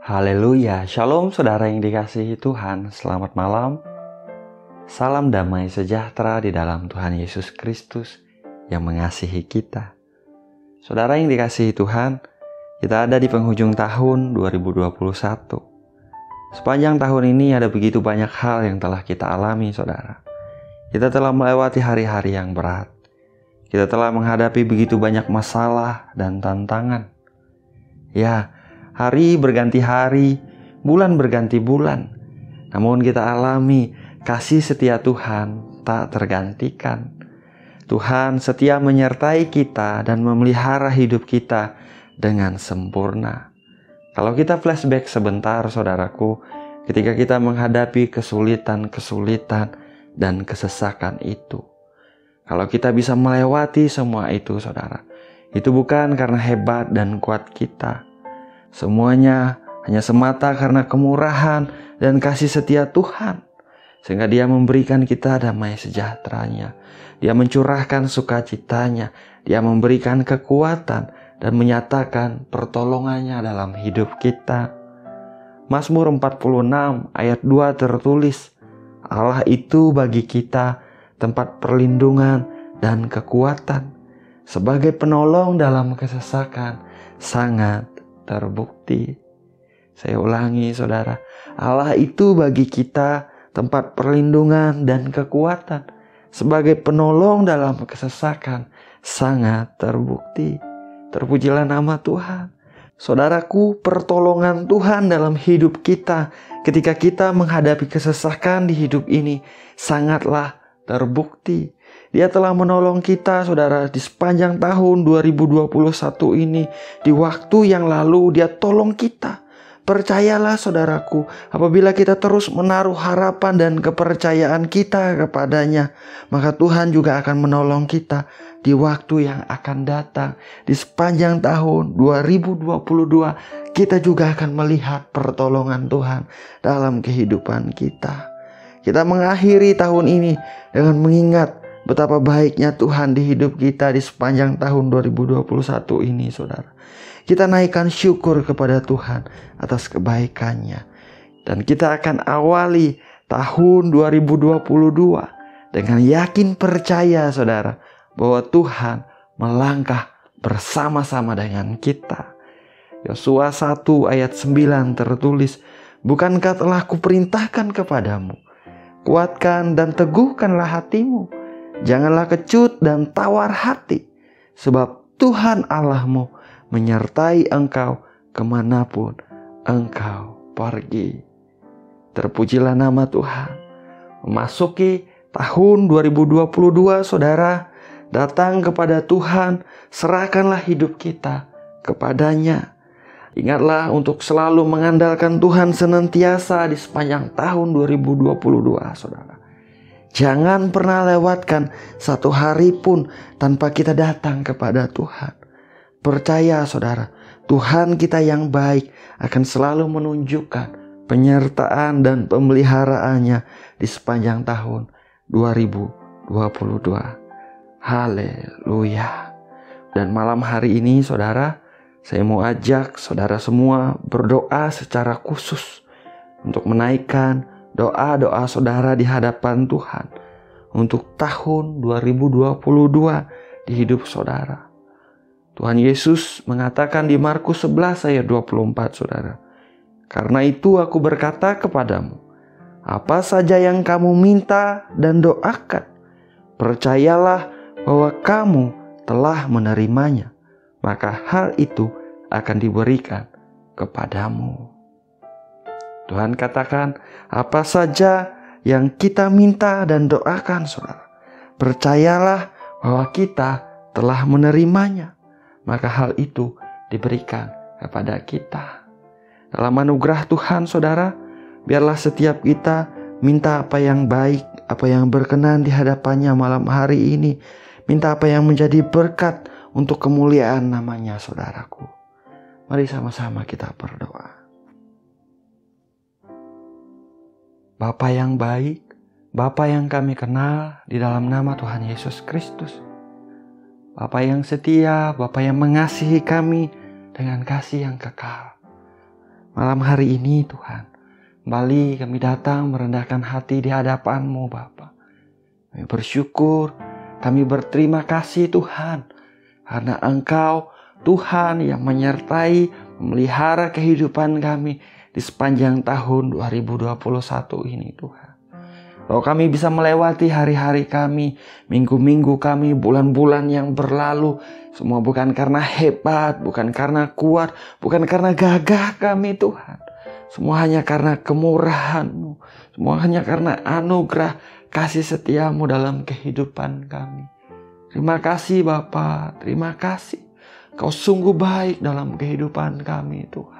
Haleluya, shalom saudara yang dikasihi Tuhan, selamat malam. Salam damai sejahtera di dalam Tuhan Yesus Kristus yang mengasihi kita. Saudara yang dikasihi Tuhan, kita ada di penghujung tahun 2021. Sepanjang tahun ini ada begitu banyak hal yang telah kita alami, saudara. Kita telah melewati hari-hari yang berat. Kita telah menghadapi begitu banyak masalah dan tantangan. Ya, hari berganti hari, bulan berganti bulan. Namun kita alami kasih setia Tuhan tak tergantikan. Tuhan setia menyertai kita dan memelihara hidup kita dengan sempurna. Kalau kita flashback sebentar, saudaraku, ketika kita menghadapi kesulitan-kesulitan dan kesesakan itu. Kalau kita bisa melewati semua itu, saudara, itu bukan karena hebat dan kuat kita. Semuanya hanya semata karena kemurahan dan kasih setia Tuhan. Sehingga Dia memberikan kita damai sejahteranya. Dia mencurahkan sukacitanya. Dia memberikan kekuatan dan menyatakan pertolongannya dalam hidup kita. Mazmur 46 ayat 2 tertulis, Allah itu bagi kita tempat perlindungan dan kekuatan. Sebagai penolong dalam kesesakan sangat terbukti. Saya ulangi, saudara. Allah itu bagi kita tempat perlindungan dan kekuatan. Sebagai penolong dalam kesesakan sangat terbukti. Terpujilah nama Tuhan. Saudaraku, pertolongan Tuhan dalam hidup kita ketika kita menghadapi kesesakan di hidup ini sangatlah terbukti. Dia telah menolong kita, saudara, di sepanjang tahun 2021 ini. Di waktu yang lalu Dia tolong kita. Percayalah, saudaraku, apabila kita terus menaruh harapan dan kepercayaan kita kepadanya, maka Tuhan juga akan menolong kita di waktu yang akan datang. Di sepanjang tahun 2022, kita juga akan melihat pertolongan Tuhan dalam kehidupan kita. Kita mengakhiri tahun ini dengan mengingat betapa baiknya Tuhan di hidup kita di sepanjang tahun 2021 ini, saudara. Kita naikkan syukur kepada Tuhan atas kebaikannya. Dan kita akan awali tahun 2022 dengan yakin percaya, saudara, bahwa Tuhan melangkah bersama-sama dengan kita. Yosua 1 ayat 9 tertulis, bukankah telah kuperintahkan kepadamu, kuatkan dan teguhkanlah hatimu, janganlah kecut dan tawar hati, sebab Tuhan Allahmu menyertai engkau kemanapun engkau pergi. Terpujilah nama Tuhan. Memasuki tahun 2022, saudara, datang kepada Tuhan, serahkanlah hidup kita kepadanya. Ingatlah untuk selalu mengandalkan Tuhan senantiasa di sepanjang tahun 2022, saudara. Jangan pernah lewatkan satu hari pun tanpa kita datang kepada Tuhan. Percaya, saudara, Tuhan kita yang baik akan selalu menunjukkan penyertaan dan pemeliharaannya di sepanjang tahun 2022. Haleluya. Dan malam hari ini, saudara, saya mau ajak saudara semua berdoa secara khusus untuk menaikkan doa-doa saudara di hadapan Tuhan untuk tahun 2022 di hidup saudara. Tuhan Yesus mengatakan di Markus 11 ayat 24, saudara. Karena itu aku berkata kepadamu, apa saja yang kamu minta dan doakan, percayalah bahwa kamu telah menerimanya, maka hal itu akan diberikan kepadamu. Tuhan katakan, apa saja yang kita minta dan doakan, saudara, percayalah bahwa kita telah menerimanya, maka hal itu diberikan kepada kita. Dalam anugerah Tuhan, saudara, biarlah setiap kita minta apa yang baik, apa yang berkenan di hadapannya malam hari ini. Minta apa yang menjadi berkat untuk kemuliaan namanya, saudaraku. Mari sama-sama kita berdoa. Bapa yang baik, Bapa yang kami kenal di dalam nama Tuhan Yesus Kristus. Bapa yang setia, Bapa yang mengasihi kami dengan kasih yang kekal. Malam hari ini Tuhan, kembali kami datang merendahkan hati di hadapan-Mu Bapa. Kami bersyukur, kami berterima kasih Tuhan, karena Engkau Tuhan yang menyertai, memelihara kehidupan kami di sepanjang tahun 2021 ini Tuhan. Kalau kami bisa melewati hari-hari kami, minggu-minggu kami, bulan-bulan yang berlalu, semua bukan karena hebat, bukan karena kuat, bukan karena gagah kami Tuhan. Semua hanya karena kemurahan-Mu, semua hanya karena anugerah kasih setia-Mu dalam kehidupan kami. Terima kasih Bapa, terima kasih. Kau sungguh baik dalam kehidupan kami Tuhan.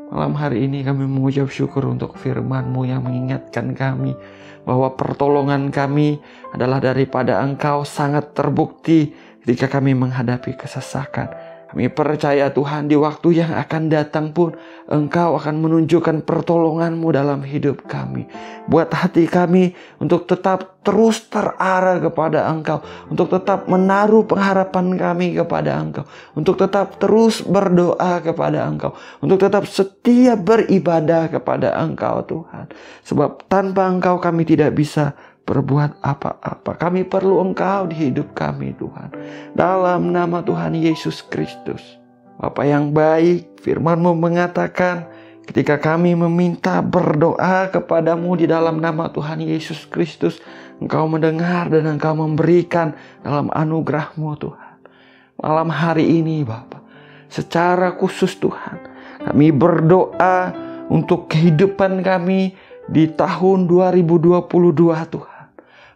Malam hari ini kami mengucap syukur untuk firman-Mu yang mengingatkan kami bahwa pertolongan kami adalah daripada Engkau, sangat terbukti ketika kami menghadapi kesesakan. Kami percaya Tuhan, di waktu yang akan datang pun Engkau akan menunjukkan pertolongan-Mu dalam hidup kami. Buat hati kami untuk tetap terus terarah kepada Engkau, untuk tetap menaruh pengharapan kami kepada Engkau, untuk tetap terus berdoa kepada Engkau, untuk tetap setia beribadah kepada Engkau Tuhan. Sebab tanpa Engkau kami tidak bisa berbuat apa-apa. Kami perlu Engkau di hidup kami Tuhan. Dalam nama Tuhan Yesus Kristus. Bapa yang baik, firman-Mu mengatakan ketika kami meminta berdoa kepadamu di dalam nama Tuhan Yesus Kristus, Engkau mendengar dan Engkau memberikan dalam anugerah-Mu Tuhan. Malam hari ini Bapa, secara khusus Tuhan, kami berdoa untuk kehidupan kami di tahun 2022 Tuhan.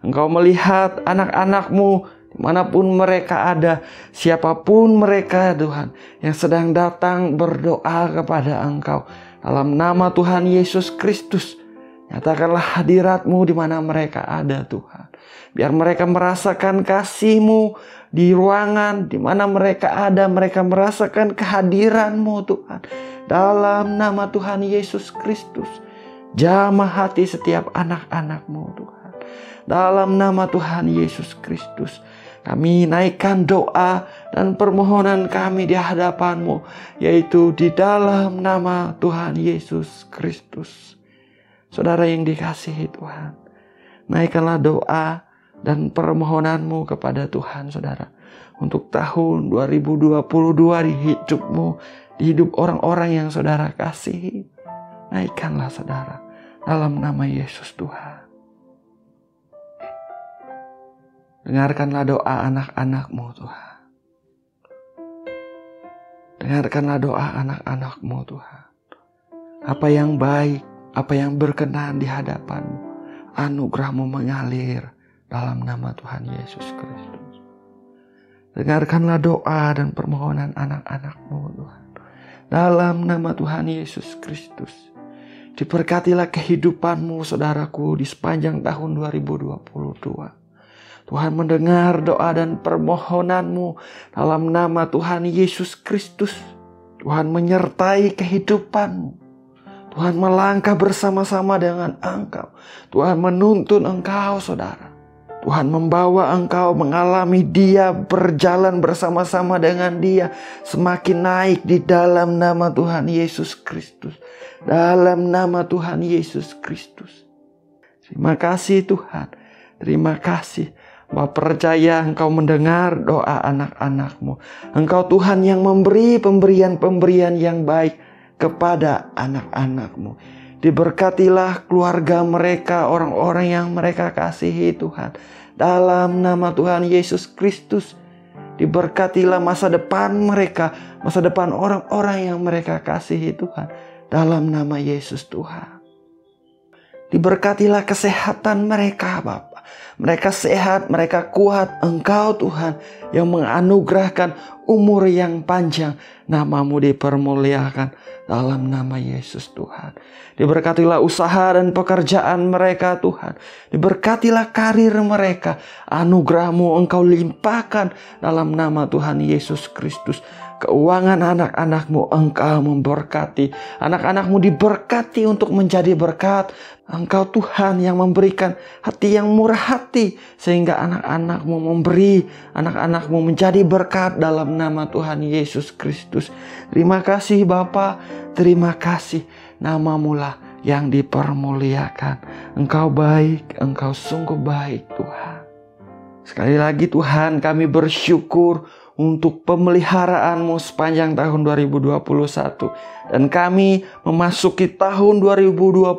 Engkau melihat anak-anak-Mu dimanapun mereka ada, siapapun mereka Tuhan, yang sedang datang berdoa kepada Engkau. Dalam nama Tuhan Yesus Kristus, nyatakanlah hadirat-Mu di mana mereka ada Tuhan. Biar mereka merasakan kasih-Mu di ruangan di mana mereka ada, mereka merasakan kehadiran-Mu Tuhan. Dalam nama Tuhan Yesus Kristus, jamah hati setiap anak-anak-Mu Tuhan. Dalam nama Tuhan Yesus Kristus, kami naikkan doa dan permohonan kami di hadapan-Mu, yaitu di dalam nama Tuhan Yesus Kristus. Saudara yang dikasihi Tuhan, naikkanlah doa dan permohonan-Mu kepada Tuhan saudara, untuk tahun 2022 di hidupmu, di hidup orang-orang yang saudara kasihi. Naikkanlah saudara, dalam nama Yesus Tuhan. Dengarkanlah doa anak-anak-Mu Tuhan. Dengarkanlah doa anak-anak-Mu Tuhan. Apa yang baik, apa yang berkenan di hadapan-Mu, anugerah-Mu mengalir dalam nama Tuhan Yesus Kristus. Dengarkanlah doa dan permohonan anak-anak-Mu Tuhan. Dalam nama Tuhan Yesus Kristus. Diberkatilah kehidupan-Mu saudaraku di sepanjang tahun 2022. Tuhan mendengar doa dan permohonan-Mu dalam nama Tuhan Yesus Kristus. Tuhan menyertai kehidupan-Mu. Tuhan melangkah bersama-sama dengan Engkau. Tuhan menuntun Engkau saudara. Tuhan membawa Engkau mengalami Dia, berjalan bersama-sama dengan Dia, semakin naik di dalam nama Tuhan Yesus Kristus. Dalam nama Tuhan Yesus Kristus. Terima kasih Tuhan. Terima kasih. Bahwa percaya Engkau mendengar doa anak-anak-Mu. Engkau Tuhan yang memberi pemberian-pemberian yang baik kepada anak-anak-Mu. Diberkatilah keluarga mereka, orang-orang yang mereka kasihi Tuhan. Dalam nama Tuhan Yesus Kristus. Diberkatilah masa depan mereka, masa depan orang-orang yang mereka kasihi Tuhan. Dalam nama Yesus Tuhan. Diberkatilah kesehatan mereka Bapa. Mereka sehat, mereka kuat. Engkau Tuhan yang menganugerahkan umur yang panjang. Nama-Mu dipermuliakan dalam nama Yesus Tuhan. Diberkatilah usaha dan pekerjaan mereka Tuhan. Diberkatilah karir mereka. Anugerah-Mu Engkau limpahkan dalam nama Tuhan Yesus Kristus. keuangan anak-anak-Mu Engkau memberkati. Anak-anak-Mu diberkati untuk menjadi berkat. Engkau Tuhan yang memberikan hati yang murah hati, sehingga anak-anak-Mu memberi, anak-anak-Mu menjadi berkat dalam nama Tuhan Yesus Kristus. Terima kasih Bapa, terima kasih. Nama-Mu lah yang dipermuliakan. Engkau baik, Engkau sungguh baik Tuhan. Sekali lagi Tuhan, kami bersyukur untuk pemeliharaan-Mu sepanjang tahun 2021. Dan kami memasuki tahun 2022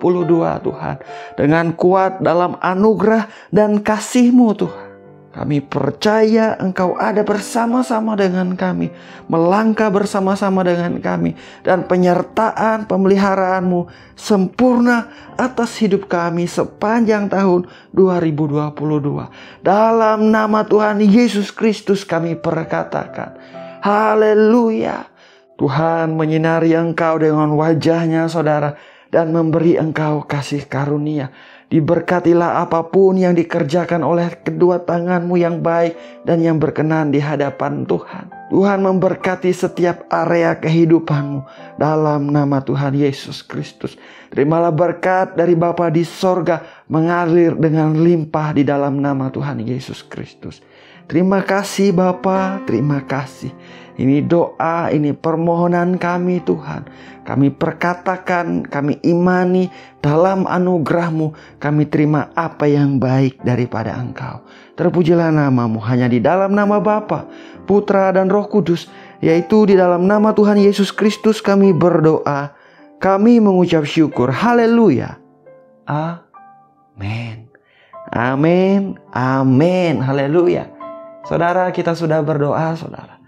Tuhan, dengan kuat dalam anugerah dan kasih-Mu Tuhan. Kami percaya Engkau ada bersama-sama dengan kami, melangkah bersama-sama dengan kami, dan penyertaan pemeliharaan-Mu sempurna atas hidup kami sepanjang tahun 2022. Dalam nama Tuhan Yesus Kristus kami perkatakan, haleluya. Tuhan menyinari engkau dengan wajah-Nya saudara, dan memberi engkau kasih karunia. Diberkatilah apapun yang dikerjakan oleh kedua tangan-Mu yang baik dan yang berkenan di hadapan Tuhan. Tuhan memberkati setiap area kehidupan-Mu dalam nama Tuhan Yesus Kristus. Terimalah berkat dari Bapa di sorga mengalir dengan limpah di dalam nama Tuhan Yesus Kristus. Terima kasih Bapa, terima kasih. Ini doa, ini permohonan kami Tuhan. Kami perkatakan, kami imani dalam anugerah-Mu. Kami terima apa yang baik daripada Engkau. Terpujilah nama-Mu hanya di dalam nama Bapa, Putra dan Roh Kudus. Yaitu di dalam nama Tuhan Yesus Kristus kami berdoa. Kami mengucap syukur. Haleluya. Amin. Amin. Amin. Haleluya. Saudara, kita sudah berdoa saudara.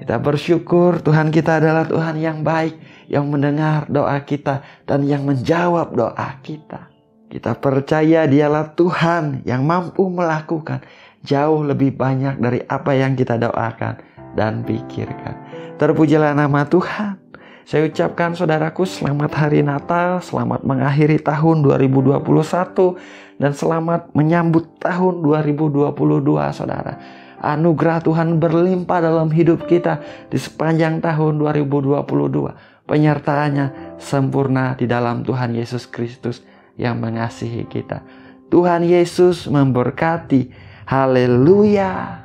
Kita bersyukur Tuhan kita adalah Tuhan yang baik, yang mendengar doa kita dan yang menjawab doa kita. Kita percaya Dialah Tuhan yang mampu melakukan jauh lebih banyak dari apa yang kita doakan dan pikirkan. Terpujilah nama Tuhan. Saya ucapkan saudaraku selamat hari Natal, selamat mengakhiri tahun 2021 dan selamat menyambut tahun 2022 saudara. Anugerah Tuhan berlimpah dalam hidup kita di sepanjang tahun 2022. Penyertaannya sempurna di dalam Tuhan Yesus Kristus yang mengasihi kita. Tuhan Yesus memberkati. Haleluya.